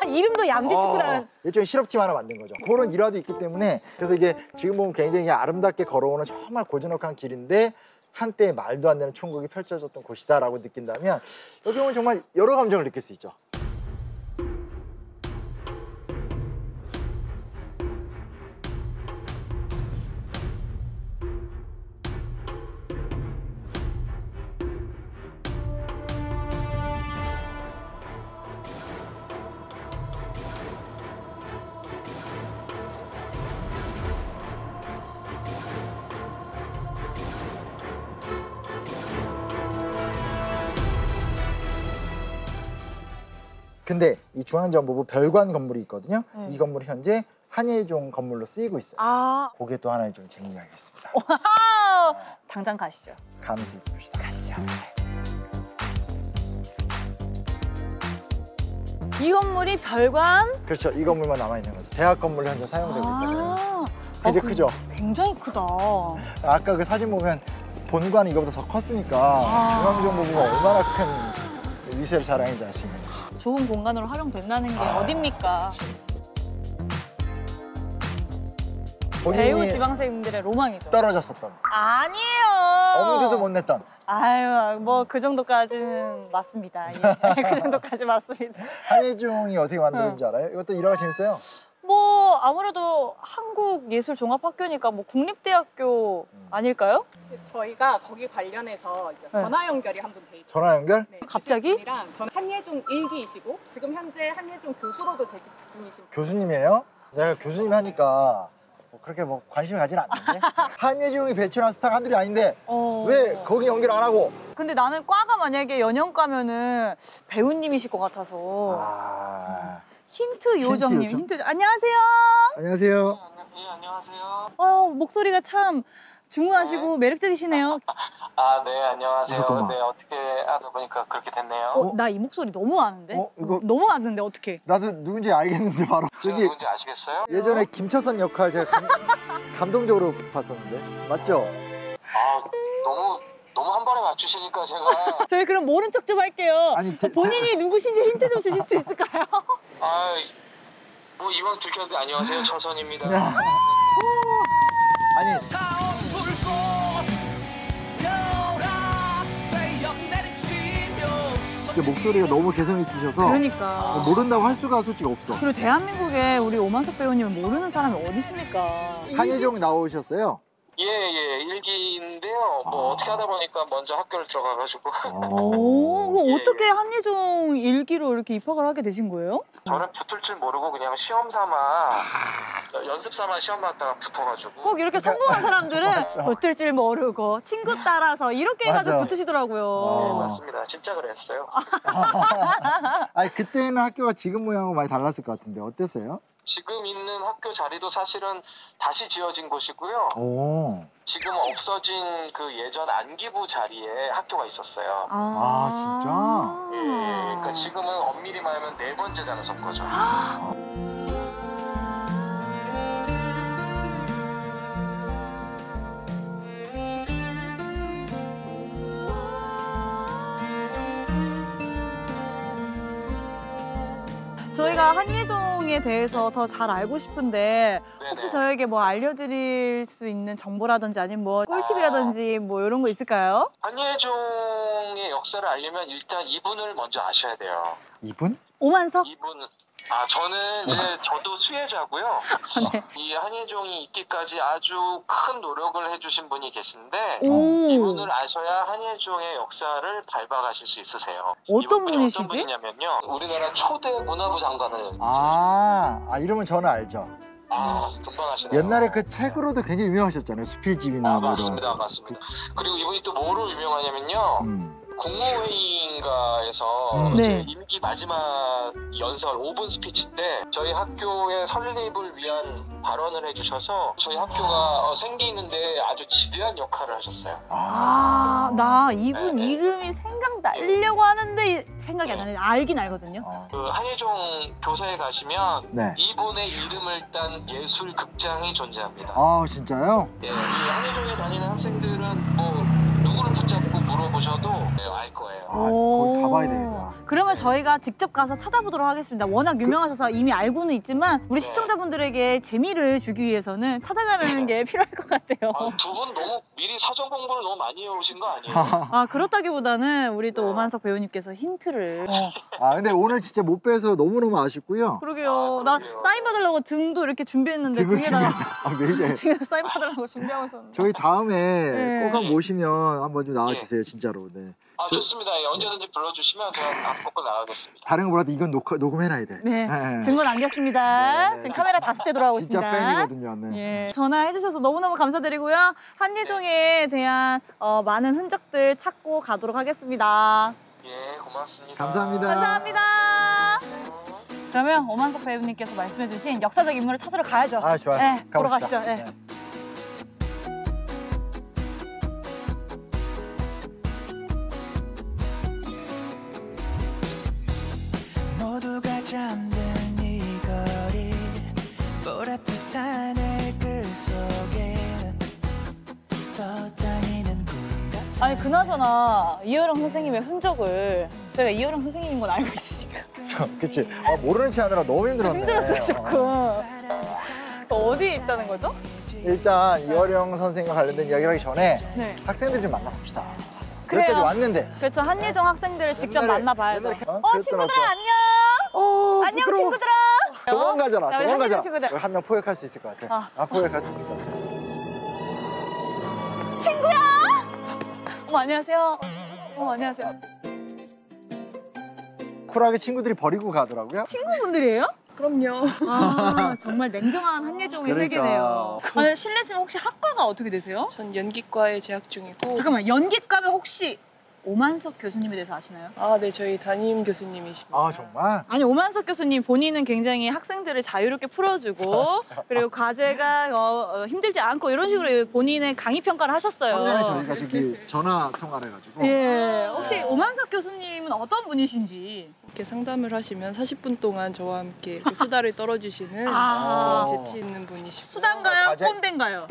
이름도 양지 축구단. 일종의 실업팀 하나 만든 거죠. 그런 일화도 있기 때문에 그래서 이게 지금 보면 굉장히 아름답게 걸어오는 정말 고즈넉한 길인데 한때 말도 안 되는 총극이 펼쳐졌던 곳이다라고 느낀다면 여기 오면 정말 여러 감정을 느낄 수 있죠. 근데 이 중앙정보부 별관 건물이 있거든요. 이 건물이 현재 한예종 건물로 쓰이고 있어요. 그게 또 하나의 좀 재미가 있습니다. 당장 가시죠. 감시 봅시다. 가시죠. 이 건물이 별관? 그렇죠. 이 건물만 남아있는 거죠. 대학 건물로 현재 사용되고 있잖아요. 이제 크죠? 굉장히 크다. 아까 그 사진 보면 본관이 이거보다 더 컸으니까 중앙정보부가 얼마나 큰 위세를 자랑인지 아시는 거죠. 좋은 공간으로 활용된다는 게 어딥니까? 배우 지망생들의 로망이죠. 떨어졌었던. 아니에요. 엄두도 못 냈던. 아유, 뭐 그 정도까지는 맞습니다. 예. 그 정도까지 맞습니다. 한예종이 어떻게 만들었는지 알아요? 이것도 일화가 재밌어요. 뭐 아무래도 한국예술종합학교니까 뭐 국립대학교 아닐까요? 저희가 거기 관련해서 이제 전화 연결이 한 분 돼 있어요. 전화 연결? 네, 갑자기? 분이랑 저는 한예종 1기이시고 지금 현재 한예종 교수로도 재직 중이신 교수님이에요? 제가 교수님 하니까 뭐 그렇게 뭐 관심을 가진 않는데 한예종이 배출한 스타가 한둘이 아닌데 왜 거기 연결 안 하고? 근데 나는 과가 만약에 연영과면은 배우님이실 것 같아서 힌트 요정님, 요정. 힌트 안녕하세요. 안녕하세요. 네, 안녕하세요. 목소리가 참 중후하시고 매력적이시네요. 아, 네, 안녕하세요. 잠깐만. 네, 어떻게 하다 보니까 그렇게 됐네요. 나 이 목소리 너무 아는데? 이거- 너무 아는데 어떡해? 나도 누군지 알겠는데 바로 제가 저기 누군지 아시겠어요? 예전에 김철선 역할 제가 감동적으로 봤었는데 맞죠? 아, 너무 한 번에 맞추시니까 제가 저희 그럼 모른 척 좀 할게요. 아니, 본인이 누구신지 힌트 좀 주실 수 있을까요? 아, 뭐 이왕 들켰는데 안녕하세요. 철선입니다. 아니 진짜 목소리가 너무 개성 있으셔서 그러니까. 모른다고 할 수가 솔직히 없어. 그리고 대한민국에 우리 오만석 배우님을 모르는 사람이 어디 있습니까? 한예종 나오셨어요? 예, 일기인데요. 뭐 어떻게 하다 보니까 먼저 학교를 들어가가지고 그럼 예, 어떻게 한예종 일기로 이렇게 입학을 하게 되신 거예요? 저는 붙을 줄 모르고 그냥 시험 삼아 연습 삼아 시험 봤다가 붙어가지고 꼭 이렇게 성공한 사람들은 붙을 줄 모르고 친구 따라서 이렇게 해가지고 맞아. 붙으시더라고요. 네, 맞습니다. 진짜 그랬어요. 아니 그때는 학교가 지금 모양하고 많이 달랐을 것 같은데 어땠어요? 지금 있는 학교 자리도 사실은 다시 지어진 곳이고요. 오. 지금 없어진 그 예전 안기부 자리에 학교가 있었어요. 진짜? 예, 그러니까 지금은 엄밀히 말하면 4번째 장소거죠. 저희가 한예종에 대해서 더 잘 알고 싶은데 혹시 네네. 저에게 뭐 알려드릴 수 있는 정보라든지 아니면 뭐 꿀팁이라든지 뭐 이런 거 있을까요? 한예종의 역사를 알려면 일단 이분을 먼저 아셔야 돼요. 이분? 오만석? 이분 저는 이제 저도 수혜자고요. 이 한예종이 있기까지 아주 큰 노력을 해주신 분이 계신데 오. 이분을 아셔야 한예종의 역사를 밟아가실 수 있으세요. 어떤 이분이 분이시지? 어떤 분이냐면요. 우리나라 초대 문화부 장관을 이름은 저는 알죠. 금방 하시네요. 옛날에 그 책으로도 굉장히 유명하셨잖아요. 수필집이나 뭐 맞습니다, 맞습니다. 그리고 이분이 또 뭐로 유명하냐면요. 국무회의인가에서 네. 이제 임기 마지막 연설 5분 스피치 때 저희 학교의 설립을 위한 발언을 해주셔서 저희 학교가 생기는데 아주 지대한 역할을 하셨어요. 나 이분 네. 이름이 생각나려고 하는데 생각이 안 나는데 알긴 알거든요. 그 한예종 교사에 가시면 네. 이분의 이름을 딴 예술 극장이 존재합니다. 진짜요? 예, 이 한예종에 다니는 학생들은 뭐 누구를 붙잡고 물어보셔도 알 거예요. 거기 가봐야 되겠다. 그러면 저희가 직접 가서 찾아보도록 하겠습니다. 워낙 유명하셔서 이미 알고는 있지만 우리 네. 시청자분들에게 재미를 주기 위해서는 찾아가는 게 필요할 것 같아요. 두 분 너무 미리 사전 공부를 너무 많이 해오신 거 아니에요? 그렇다기보다는 우리 또 오만석 배우님께서 힌트를. 근데 오늘 진짜 못 뵈서 너무너무 아쉽고요. 그러게요. 나 그러게요. 사인 받으려고 등도 이렇게 준비했는데 등을 등에다가 왜 이래? 등에다 사인 받으려고 준비하고 있었는데. 저희 다음에 네. 꼭 한번 모시면 한번 좀 나와주세요, 진짜로. 네. 좋습니다. 예, 언제든지 불러주시면 제가 꼭 나가겠습니다. 다른 거 몰라도 이건 녹음해놔야 돼. 네, 네. 증거 남겼습니다. 네. 지금 카메라 5대 돌아가고 진짜 있습니다. 팬이거든요. 네. 예, 전화해주셔서 너무너무 감사드리고요. 한예종에 대한 많은 흔적들 찾고 가도록 하겠습니다. 예, 고맙습니다. 감사합니다. 감사합니다. 그러면 오만석 배우님께서 말씀해주신 역사적 인물을 찾으러 가야죠. 좋아요. 네, 보러 가봅시다. 가시죠. 네. 네. 모두가 잠든 이 거리 보랏빛 하늘 그 속에 떠다니는 구름 같은 아니 그나저나 이효령 선생님의 흔적을 저희가 이효령 선생님인 건 알고 있으니까 그치. 모르는 체 하느라 너무 힘들었네. 힘들었어요 조금. 어디에 있다는 거죠? 일단 이어령 선생님과 관련된 이야기를 하기 전에 네. 학생들 좀 만나봅시다. 그래요. 여기까지 왔는데. 그렇죠. 한예종 학생들을 직접 옛날에- 만나봐야죠. 옛날에 친구들아 그랬더라고요. 안녕. 안녕 부끄러워. 친구들아. 도망가잖아. 자, 우리 한예종 친구들. 도망가잖아. 한 명 포획할 수 있을 것 같아. 포획할 수 있을 것 같아. 친구야. 안녕하세요. 안녕하세요. 쿨하게 친구들이 버리고 가더라고요. 친구분들이에요? 그럼요. 정말 냉정한 한예종의 그러니까. 세계네요. 아니, 실례지만 혹시 학과가 어떻게 되세요? 전 연기과에 재학 중이고. 잠깐만, 연기과면 혹시 오만석 교수님에 대해서 아시나요? 네, 저희 담임 교수님이십니다. 정말? 아니, 오만석 교수님 본인은 굉장히 학생들을 자유롭게 풀어주고 그리고 과제가 힘들지 않고 이런 식으로 본인의 강의 평가를 하셨어요. 작년에 저희가 전화 통화를 해가지고. 예, 혹시 오만석 교수님은 어떤 분이신지? 이렇게 상담을 하시면 40분 동안 저와 함께 이렇게 수다를 떨어주시는 아. 그런 재치 있는 분이시고. 수단가요? 과제? 꼰대인가요?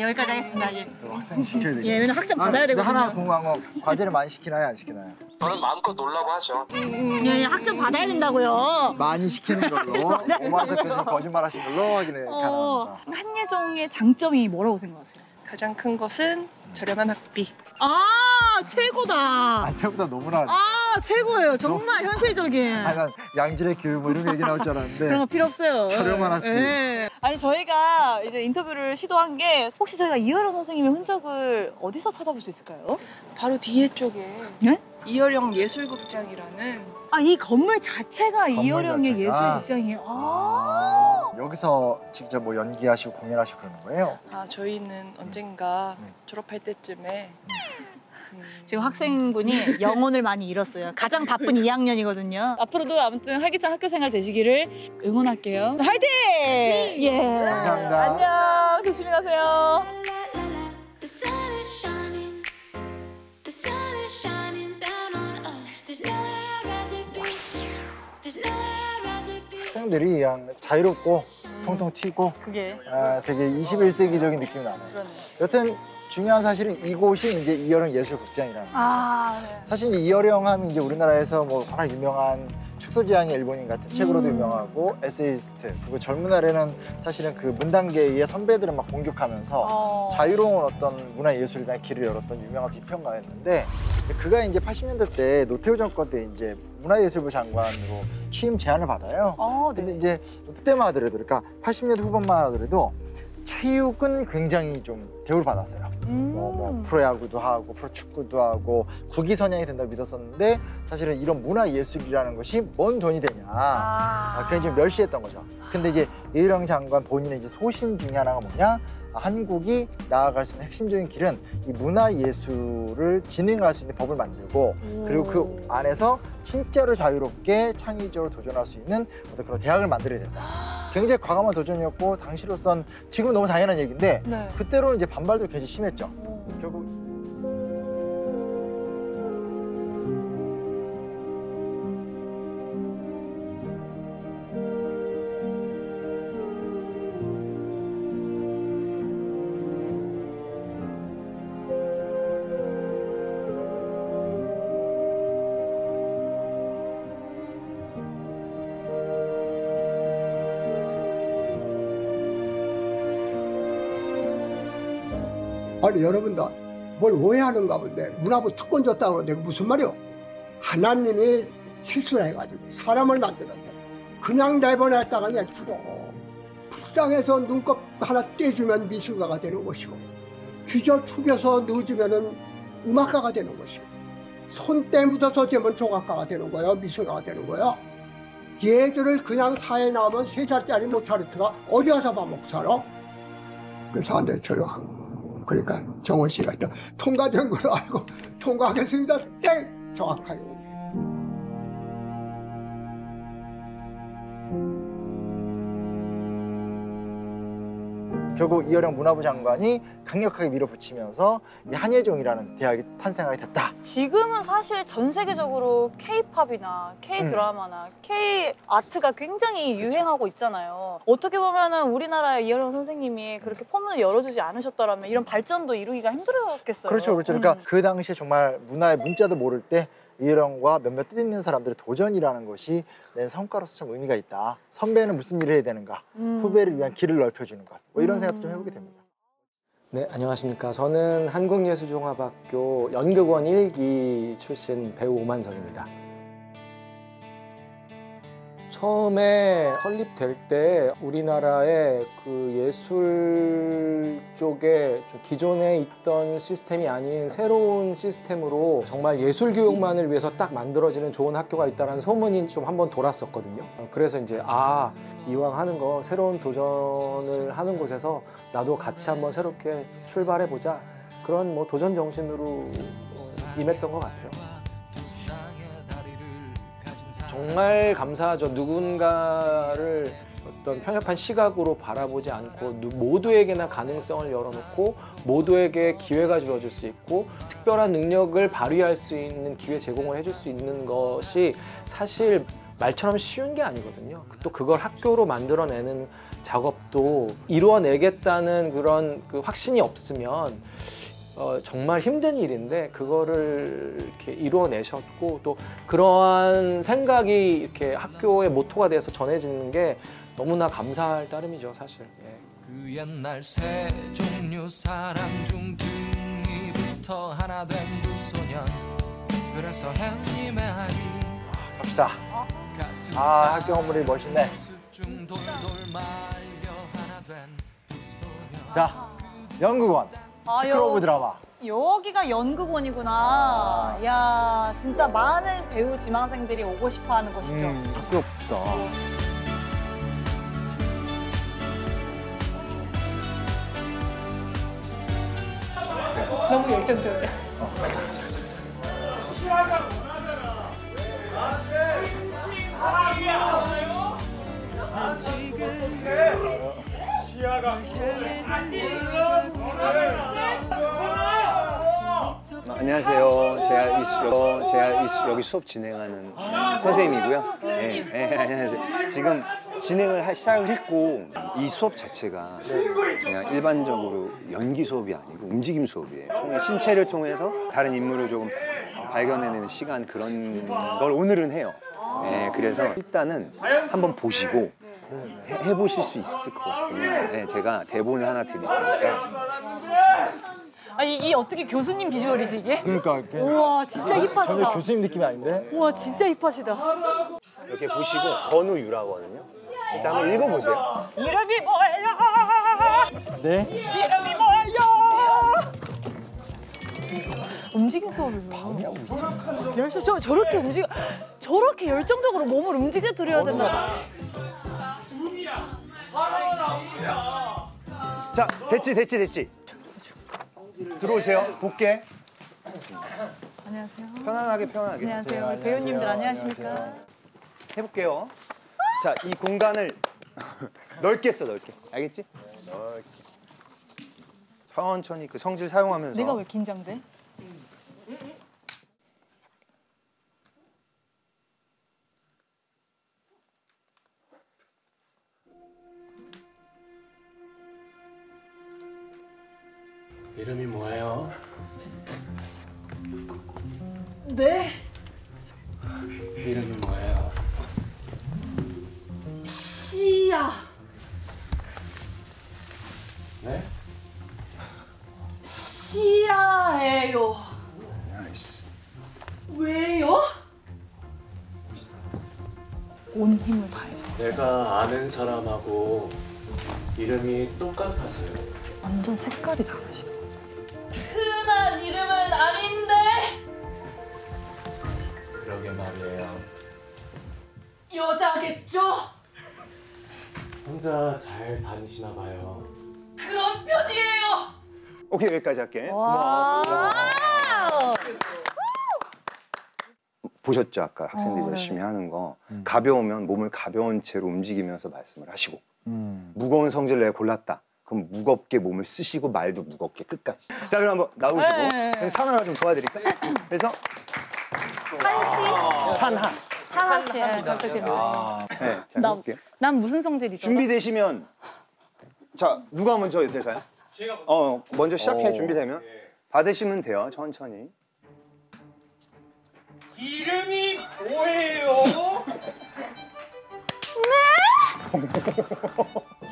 여기까지 하겠습니다. 예. 또 학생 시켜야 되겠다. 예, 왜냐면 학점 받아야 근데 되거든요. 하나 궁금한 거 과제를 많이 시키나요, 안 시키나요? 저는 마음껏 놀라고 하죠. 예, 학점 받아야 된다고요. 많이 시키는 걸로 오만석 교수님 거짓말하신 걸로 확인을 가능합니다. 한예종의 장점이 뭐라고 생각하세요? 가장 큰 것은 저렴한 학비. 최고다. 생각보다 너무나. 최고예요. 정말 현실적인. 난 양질의 교육 뭐 이런 얘기 나올 줄 알았는데. 그런 거 필요 없어요. 저렴한 학비. 예. 아니 저희가 이제 인터뷰를 시도한 게 혹시 저희가 이효령 선생님의 흔적을 어디서 찾아볼 수 있을까요? 바로 뒤에 쪽에 네? 이어령 예술극장이라는 이 건물 자체가 건물 이효령의 자체가? 예술극장이에요. 여기서 직접 뭐 연기하시고 공연하시고 그러는 거예요? 저희는 언젠가 졸업할 때쯤에 지금 학생분이 영혼을 많이 잃었어요. 가장 바쁜 2학년이거든요. 앞으로도 아무튼 활기찬 학교 생활 되시기를 응원할게요. 화이팅! 예. 감사합니다. 안녕. 조심히 가세요. The sun is shining. The sun is shining down on us. There's nowhere I'd rather be. There's nowhere I'd rather be. 학생들이 그냥 자유롭고 통통 튀고 그게 되게 21세기적인 느낌이 나네요. 그러네. 여튼 중요한 사실은 이곳이 이제 이어령 예술극장이라는 거예요. 네. 사실 이제 이어령 하면 이제 우리나라에서 뭐 워낙 유명한 축소지향의 일본인 같은 책으로도 유명하고 에세이스트, 그리고 젊은 날에는 사실은 그 문단계의 선배들을 막 공격하면서 자유로운 어떤 문화예술이나 길을 열었던 유명한 비평가였는데, 그가 이제 80년대 때 노태우 정권 때 이제 문화예술부 장관으로 취임 제안을 받아요. 근데 이제 그때만 하더라도, 그러니까 80년대 후반만 하더라도 체육은 굉장히 좀 대우를 받았어요. 뭐 프로야구도 하고 프로축구도 하고 국위선양이 된다고 믿었었는데, 사실은 이런 문화예술이라는 것이 뭔 돈이 되냐, 굉장히 좀 멸시했던 거죠. 근데 이제 이혜령 장관 본인의 이제 소신 중에 하나가 뭐냐, 한국이 나아갈 수 있는 핵심적인 길은 이 문화예술을 진행할 수 있는 법을 만들고, 그리고 그 안에서 진짜로 자유롭게 창의적으로 도전할 수 있는 어떤 그런 대학을 만들어야 된다. 굉장히 과감한 도전이었고, 당시로선 지금은 너무 당연한 얘기인데 그때로는 이제 반발도 굉장히 심했죠. 결국 아니 여러분들 뭘 오해하는가 본데, 문화부 특권 줬다고 하는데 무슨 말이요? 하나님이 실수를 해가지고 사람을 만들었대. 그냥 내보냈다가 그냥 죽어. 불쌍해서 눈곱 하나 떼주면 미술가가 되는 것이고, 쥐져 죽여서 넣어주면 음악가가 되는 것이고, 손때 묻어서 되면 조각가가 되는 거예요. 미술가가 되는 거예요. 얘들을 그냥 사회에 나오면 3살짜리 모차르트가 어디 가서 밥 먹고 살아? 그래서 안 돼, 저요. 그러니까 정원 씨가 또 통과된 걸로 알고 통과하겠습니다. 땡! 정확하게 오네. 결국 이혜령 문화부 장관이 강력하게 밀어붙이면서 이 한예종이라는 대학이 탄생하게 됐다. 지금은 사실 전 세계적으로 K-팝이나 K-드라마나 K-아트가 굉장히 유행하고 있잖아요. 어떻게 보면은 우리나라의 이혜령 선생님이 그렇게 포문을 열어주지 않으셨더라면 이런 발전도 이루기가 힘들었겠어요. 그렇죠. 그러니까 그 당시에 정말 문화의 문자도 모를 때 이혜령과 몇몇 뜻있는 사람들의 도전이라는 것이 낸 성과로서 참 의미가 있다. 선배는 무슨 일을 해야 되는가, 후배를 위한 길을 넓혀주는 것, 뭐 이런 생각도 좀 해보게 됩니다. 네, 안녕하십니까. 저는 한국예술종합학교 연극원 1기 출신 배우 오만석입니다. 처음에 설립될 때 우리나라의 그 예술 쪽에 좀 기존에 있던 시스템이 아닌 새로운 시스템으로 정말 예술 교육만을 위해서 딱 만들어지는 좋은 학교가 있다는 소문이 좀 한번 돌았었거든요. 그래서 이제 이왕 하는 거 새로운 도전을 하는 곳에서 나도 같이 한번 새롭게 출발해보자, 그런 뭐 도전 정신으로 임했던 것 같아요. 정말 감사하죠. 누군가를 어떤 편협한 시각으로 바라보지 않고 모두에게나 가능성을 열어놓고 모두에게 기회가 주어질 수 있고 특별한 능력을 발휘할 수 있는 기회 제공을 해줄 수 있는 것이 사실 말처럼 쉬운 게 아니거든요. 또 그걸 학교로 만들어내는 작업도 이루어내겠다는 그런 그 확신이 없으면 정말 힘든 일인데, 그거를 이렇게 이루어내셨고 또 그러한 생각이 이렇게 학교의 모토가 돼서 전해지는 게 너무나 감사할 따름이죠, 사실. 예. 그 옛날 세 종류 사람 중 등이부터 하나 된 두 소년, 그래서 햇님의 아이 갑시다. 학교 건물이 멋있네. 자, 연극원. 스쿨 오브 드라마. 여기가 연극원이구나. 야, 진짜 많은 배우 지망생들이 오고 싶어하는 곳이죠. 학교 없다. 너무 열정적이야. 안녕하세요. 제가 여기 수업 진행하는 선생님이고요. 네, 안녕하세요. 지금 진행을 시작을 했고, 이 수업 자체가 그냥 일반적으로 연기 수업이 아니고 움직임 수업이에요. 신체를 통해서 다른 인물을 조금 발견해내는 시간, 그런 걸 오늘은 해요. 네, 그래서 일단은 한번 보시고 해보실 수 있을 것 같아요. 네, 제가 대본을 하나 드릴 테니까. 아 이게 어떻게 교수님 비주얼이지 이게? 그러니까. 우와 진짜 힙하시다. 전혀 교수님 느낌이 아닌데? 우와 진짜 힙하시다. 이렇게 보시고 건우유라거든요. 일단 한번 읽어보세요. 이름이 뭐예요? 네? 이름이 뭐예요? 움직임 수업을 요 저렇게 움직여 저렇게 열정적으로 몸을 움직여 드려야 된다. 자, 됐지. 들어오세요. 볼게. 안녕하세요. 편안하게. 안녕하세요. 우리 배우님들 안녕하십니까? 해볼게요. 자, 이 공간을 넓게 써, 넓게. 알겠지? 넓게. 천천히 그 성질 사용하면서. 내가 왜 긴장돼? 이름이 뭐예요? 네. 이름이 뭐예요? 시야. 네? 시야예요. 나이스. 왜요? 온 힘을 다해서. 내가 아는 사람하고 이름이 똑같아서요. 완전 색깔이 다르시다. 흔한 이름은 아닌데. 그러게 말이에요. 여자겠죠? 혼자 잘 다니시나 봐요. 그런 편이에요. 오케이, 여기까지 할게. 보셨죠? 아까 학생들이 열심히 하는 거. 가벼우면 몸을 가벼운 채로 움직이면서 말씀을 하시고 무거운 성질을 내가 골랐다. 그럼 무겁게 몸을 쓰시고 말도 무겁게 끝까지. 자, 그럼 한번 나오시고 그럼 산하나 좀 도와드릴까? 그래서 산하 씨 부탁드립니다. 네, 자, 해볼게요. 난 무슨 성질이죠? 준비되시면 자, 누가 먼저 대사요? 제가 먼저 시작해. 준비되면 받으시면 돼요. 천천히. 이름이 뭐예요? 네?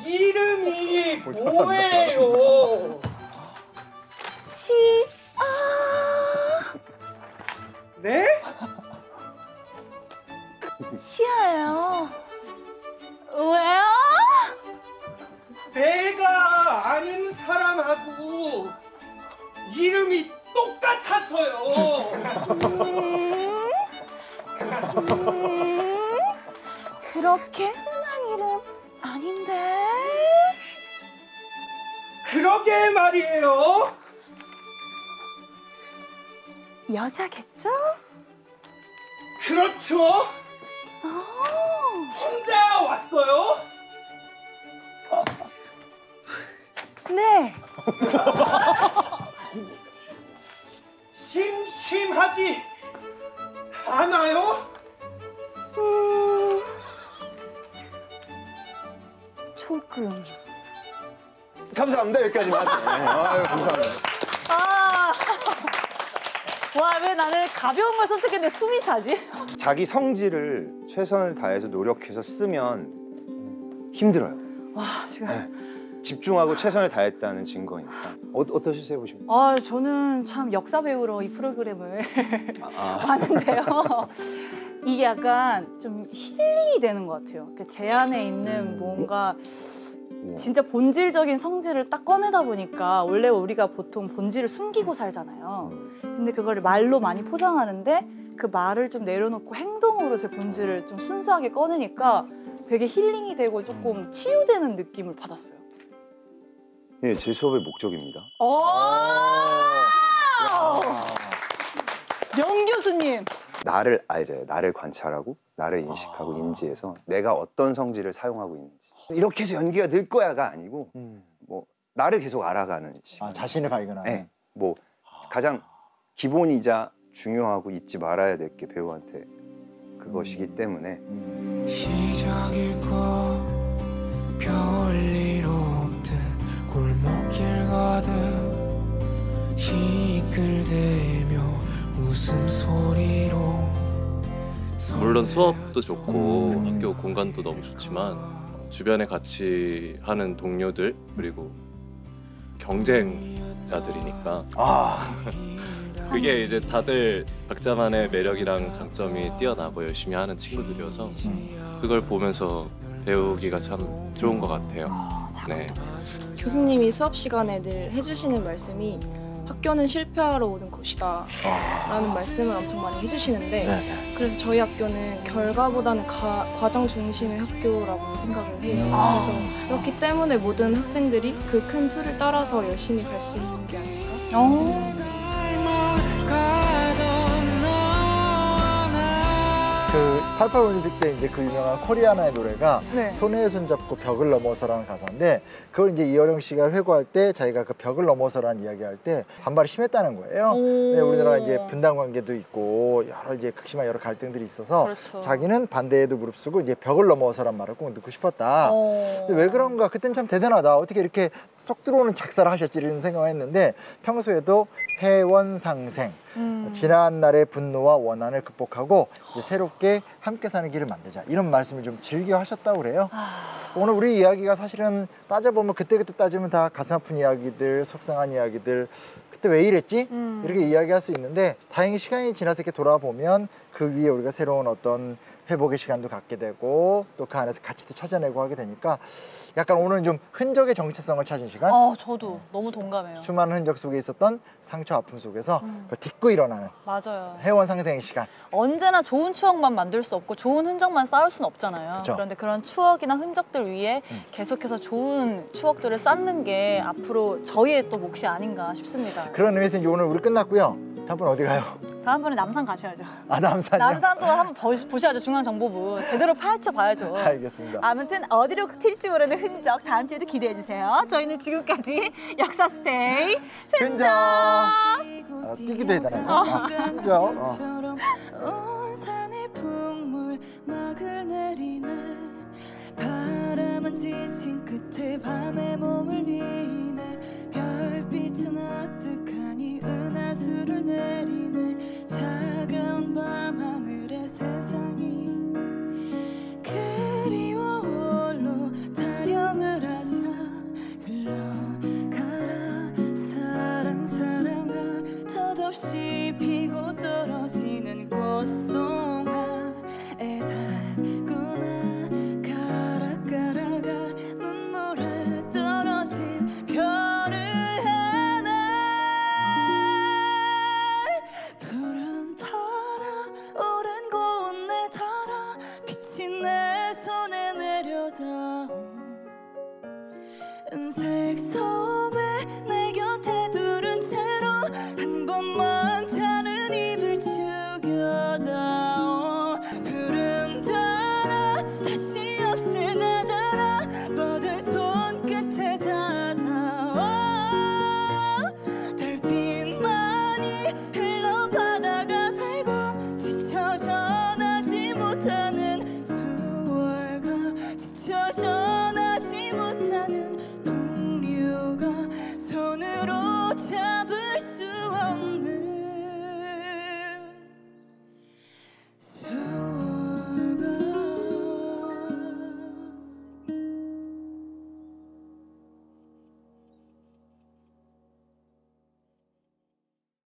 이름이 뭐예요? 네? 시야예요. 왜요? 내가 아는 사람하고 이름이 똑같아서요. 그렇게 흔한 이름 아닌데. 그러게 말이에요. 여자겠죠? 그렇죠. 혼자 왔어요? 네. 심심하지 않아요? 조금. 감사합니다. 여기까지만. 아유, 감사합니다. 와, 왜 나는 가벼운 걸 선택했는데 숨이 차지? 자기 성질을 최선을 다해서 노력해서 쓰면 힘들어요. 와, 지금. 네. 집중하고 최선을 다했다는 증거니까. 어떠셨어요, 보시면? 저는 참 역사 배우러 이 프로그램을 봤는데요. 이게 약간 좀 힐링이 되는 것 같아요. 제 안에 있는 뭔가 진짜 본질적인 성질을 딱 꺼내다 보니까 원래 우리가 보통 본질을 숨기고 살잖아요. 근데 그거를 말로 많이 포장하는데 그 말을 좀 내려놓고 행동으로 제 본질을 좀 순수하게 꺼내니까 되게 힐링이 되고 조금 치유되는 느낌을 받았어요. 네, 제 수업의 목적입니다. 명 교수님. 나를 알죠. 나를 관찰하고 나를 인식하고 인지해서 내가 어떤 성질을 사용하고 있는지. 이렇게 해서 연기가 늘 거야가 아니고 뭐 나를 계속 알아가는 시간. 자신을 발견하는. 네, 뭐 가장 기본이자 중요하고 잊지 말아야 될 게 배우한테 그것이기 때문에. 시작일까 별일 없듯 골목길 가득 시끌대며 웃음소리로 물론 수업도 좋고 학교 공간도 너무 좋지만 주변에 같이 하는 동료들 그리고 경쟁자들이니까 그게 이제 다들 각자만의 매력이랑 장점이 뛰어나고 열심히 하는 친구들이어서 그걸 보면서 배우기가 참 좋은 것 같아요. 네. 교수님이 수업 시간에 늘 해주시는 말씀이 학교는 실패하러 오는 곳이다 라는 말씀을 엄청 많이 해주시는데 그래서 저희 학교는 결과보다는 과정 중심의 학교라고 생각을 해요. 그래서 그렇기 때문에 모든 학생들이 그 큰 틀을 따라서 열심히 갈 수 있는 게 아닐까. 그 88 올림픽 때 이제 그 유명한 코리아나의 노래가 손에 손잡고 벽을 넘어서라는 가사인데 그걸 이제 이어령 씨가 회고할 때 자기가 그 벽을 넘어서라는 이야기할 때 반발이 심했다는 거예요. 네, 우리나라가 이제 분단 관계도 있고 여러 이제 극심한 여러 갈등들이 있어서 자기는 반대에도 무릅쓰고 이제 벽을 넘어서란 말을 꼭 듣고 싶었다. 근데 왜 그런가? 그땐 참 대단하다. 어떻게 이렇게 쏙 들어오는 작사를 하셨지 이런 생각을 했는데 평소에도 회원상생 지난 날의 분노와 원한을 극복하고 이제 새롭게 함께 사는 길을 만들자 이런 말씀을 좀 즐겨 하셨다고 그래요. 오늘 우리 이야기가 사실은 따져보면 그때그때 따지면 다 가슴 아픈 이야기들, 속상한 이야기들, 그때 왜 이랬지? 이렇게 이야기할 수 있는데 다행히 시간이 지나서 이렇게 돌아보면 그 위에 우리가 새로운 어떤 회복의 시간도 갖게 되고 또 그 안에서 가치도 찾아내고 하게 되니까 약간 오늘은 좀 흔적의 정체성을 찾은 시간? 저도 너무 동감해요. 수많은 흔적 속에 있었던 상처 아픔 속에서 그걸 딛고 일어나는 맞아요. 회원 상생의 시간. 언제나 좋은 추억만 만들 수 없고 좋은 흔적만 쌓을 수는 없잖아요. 그쵸. 그런데 그런 추억이나 흔적들 위에 계속해서 좋은 추억들을 쌓는 게 앞으로 저희의 또 몫이 아닌가 싶습니다. 그런 의미에서 이제 오늘 우리 끝났고요. 다음번 어디 가요? 다음번에 남산 가셔야죠. 아, 남산이요? 남산도 한번 보셔야죠. 중앙정보부. 제대로 파헤쳐 봐야죠. 알겠습니다. 아무튼 어디로 튈지 모르는 흔적 다음 주에도 기대해 주세요. 저희는 지금까지 역사 스테이 흔적. 뛰기도 해다나요? 흔적. 온 산에 풍물막을 내리네 바람은 지친 끝에 밤에 몸을 뉘네 별빛은 아득하니 은하수를 내리네 차가운 밤하늘의 세상이 그리워 홀로 타령을 하자 흘러가라 사랑 사랑아 덧없이 피고 떨어지는 꽃송화에 닿구나 가라 가라가 눈물에 떨어진 별을 해내 푸른 터라 오랜 고운내 달아 빛이 내 손에 내려다오 은색 소매 내 곁에 두른 채로 한 번만 타는 입을 죽여다